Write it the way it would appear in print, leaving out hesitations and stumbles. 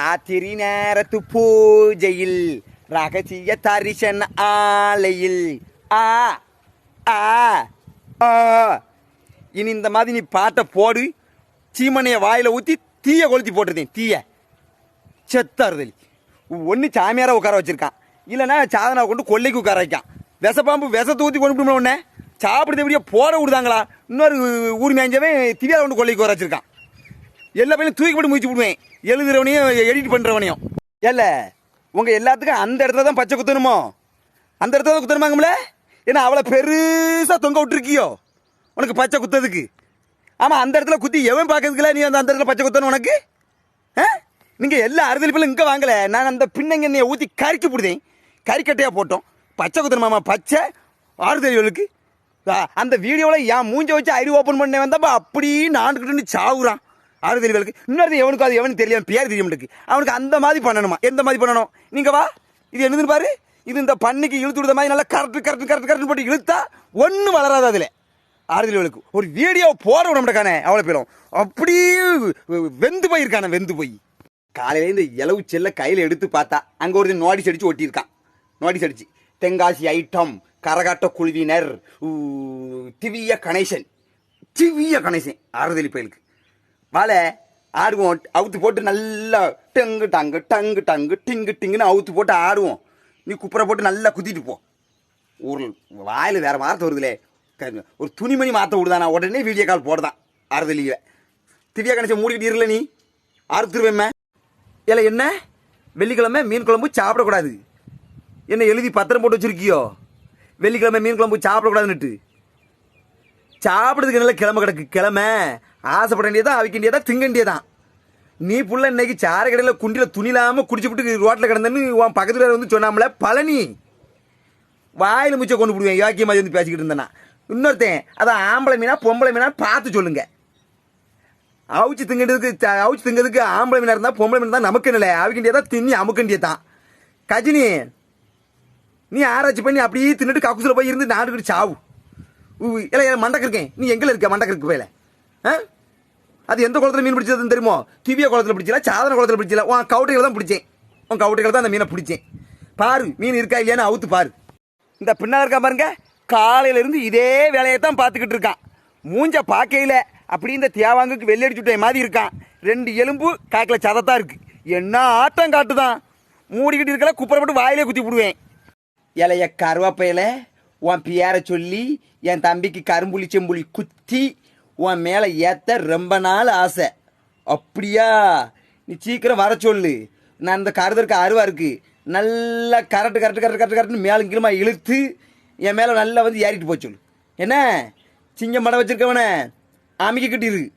ஆத்திரி நேரத்து பூஜையில் ரகசிய தரிசன ஆலையில் ஆ ஆ ஆ. இனி இந்த மாதிரி நீ பாட்டை போடு. சீமனைய வாயில ஊற்றி தீய கொளுத்தி போட்டிருந்தேன். தீய செத்தாறுதலி. ஒன்று சாமியாரை உட்கார வச்சிருக்கான், இல்லைன்னா சாதனை கொண்டு கொல்லைக்கு உட்கார வைக்கான். விஷப்பாம்பு விஷத்தை ஊற்றி கொண்டு விடுமா உடனே சாப்பிடுறது எப்படியோ போட விடுதாங்களா? இன்னொரு ஊர் மேஞ்சவன் திவ்யாவை கொண்டு கொல்லைக்கு உட்கார வச்சிருக்கான். எல்லா பையனும் தூக்கி போட்டு முடிச்சு விடுவேன், எழுதுறவனையும் எடிட் பண்ணுறவனையும். ஏல்ல உங்கள் எல்லாத்துக்கும் அந்த இடத்துல தான் பச்சை குத்தணுமோ? அந்த இடத்துல தான் குத்தணுமாங்கம்ல? ஏன்னா அவளை பெருசாக தொங்க விட்டுருக்கியோ உனக்கு பச்சை குத்ததுக்கு. ஆமாம், அந்த இடத்துல குத்தி எவன் பார்க்கறதுக்குல நீ அந்த இடத்துல பச்சை குத்தணும் உனக்கு? நீங்கள் எல்லா அறுதலிப்பிலும் இங்கே வாங்கலை. நான் அந்த பின்னங்க எண்ணெயை ஊற்றி கறிக்கி போடுதேன், கறிக்கட்டையாக போட்டோம். பச்சை குத்தணுமாமா? பச்சை ஆறுதலிகளுக்கு அந்த வீடியோவில் என் மூஞ்ச வச்சு ஐடி ஓப்பன் பண்ண வந்தப்போ அப்படி நாண்டுக்கிட்டு சாவுறான் ஆறுதலிகளுக்கு. இன்னொரு எவனுக்கு அது எவனுக்கு தெரியும், பேர் தெரியும் இருக்கு. அவனுக்கு அந்த மாதிரி பண்ணணுமா? எந்த மாதிரி பண்ணணும்? நீங்கள் வா, இது என்னதுன்னு பாரு. இது இந்த பண்ணிக்கு இழுத்து விடுற மாதிரி நல்லா கரெக்ட் கரெக்ட் கரெக்ட் கரெக்ட் போட்டு இழுத்தா ஒன்றும் வளராது. அதில் ஆறுதலிகளுக்கு ஒரு வீடியோ போட விட மாட்டேக்கானே அவ்வளோ பேரும் அப்படியே வெந்து போயிருக்கானே, வெந்து போய். காலையில் இந்த இலவு செல்ல கையில் எடுத்து பார்த்தா அங்கே ஒரு நோட்டீஸ் அடித்து ஒட்டியிருக்கான். நோட்டீஸ் அடிச்சு தென்காசி ஐட்டம் கரகாட்ட குழுவினர் திவ்ய கணேசன். திவ்ய கணேசன் ஆறுதலி பயலுக்கு வாழை ஆடுவோம். அவுத்து போட்டு நல்லா டங்கு டங்கு டங்கு டங்கு டிங்கு டிங்குன்னு அவுத்து போட்டு ஆடுவோம். நீ குப்புரை போட்டு நல்லா குத்திட்டு போ. ஒரு வாயில் வேறு வார்த்தை வருதுலே, ஒரு துணிமணி மாற்ற விடுதானா உடனே வீடியோ கால் போடுதான் ஆறுதலியை. திவ்யா கணேசன் மூடிக்கிட்டு இருல நீ ஆறுத்துருவேம்மே. இல்லை என்ன வெள்ளிக்கிழமை மீன் குழம்பு சாப்பிடக்கூடாது என்ன எழுதி பத்திரம் போட்டு வச்சிருக்கியோ? வெள்ளிக்கிழமை மீன் குழம்பு சாப்பிடக்கூடாதுன்னுட்டு. சாப்பிட்றதுக்கு நல்ல கிழமை கிடக்கு. கிழமை ஆசைப்பட வேண்டியதான், அவிக்க வேண்டியதான், திங்க வேண்டியதான். நீ புள்ள இன்னைக்கு சார கடையில் குண்டியில் துணிலாமல் குடிச்சுவிட்டு ரோட்டில் கிடந்தன்னு உன் பக்கத்தில் வந்து சொன்னாமல பழனி. வாயில் முச்சை கொண்டு போடுவேன் யோக்கிய மாதிரி வந்து பேசிக்கிட்டு இருந்தேன்னா. இன்னொருத்தன் அதான் ஆம்பளை மீனா பொம்பளை மீனா பார்த்து சொல்லுங்க. அவிச்சு திங்கிறதுக்கு ஆம்பளை மீனா இருந்தால் பொம்பளை மீன் தான் நமக்கு இல்லை, அவிக்கிண்டியதான் தின்னி அமுக்கண்டியதான். கஜினி நீ ஆராய்ச்சி பண்ணி அப்படியே தின்னுட்டு கக்குசில் போய் இருந்து நாட்டுக்கிட்டு சாவு. இல்லை மண்டக்கு இருக்கேன், நீ எங்கே இருக்க? மண்டக்கு இருக்கு போயில. அது எந்த குளத்தில் மீன் பிடிச்சதுன்னு தெரியுமோ? திவ்யா குளத்தில் பிடிச்சல, சாதன குளத்தில் பிடிச்சல. உன் கவுட்டைகளை தான் பிடிச்சேன், உன் கவுட்டைகளை தான் அந்த மீனை பிடிச்சேன். பாரு மீன் இருக்கா இல்லையான்னு அவுத்து பாரு. இந்த பின்னால் இருக்கா பாருங்க, காலையிலேருந்து இதே வேலையை தான் பார்த்துக்கிட்டு இருக்கான். மூஞ்ச பார்க்கையில் அப்படி இந்த தேவாங்குக்கு வெள்ளை அடிச்சுட்டே மாதிரி இருக்கான். 2 எலும்பு காக்கில் சதத்தான் இருக்கு. என்ன ஆட்டம் காட்டுதான். மூடிக்கிட்டு இருக்கல குப்பரை போட்டு வாயிலே குத்தி விடுவேன். இலைய கருவாப்பையில உன் பேரை சொல்லி என் தம்பிக்கு கரும்புளி செம்புளி குத்தி உன் மேலே ஏற்ற ரொம்ப நாள் ஆசை. அப்படியா? நீ சீக்கிரம் வர சொல்லு. நான் இந்த கருதற்கு அருவா இருக்கு, நல்லா கரெக்டு கரெக்டு கரெக்ட் கரெக்ட் கரெக்ட்னு மேலும் கீழமா இழுத்து என் மேலே நல்லா வந்து ஏறிட்டு போய் சொல்லு. என்ன சிங்கம் படம் வச்சிருக்கவன அமைக்கிட்டு இருக்கு.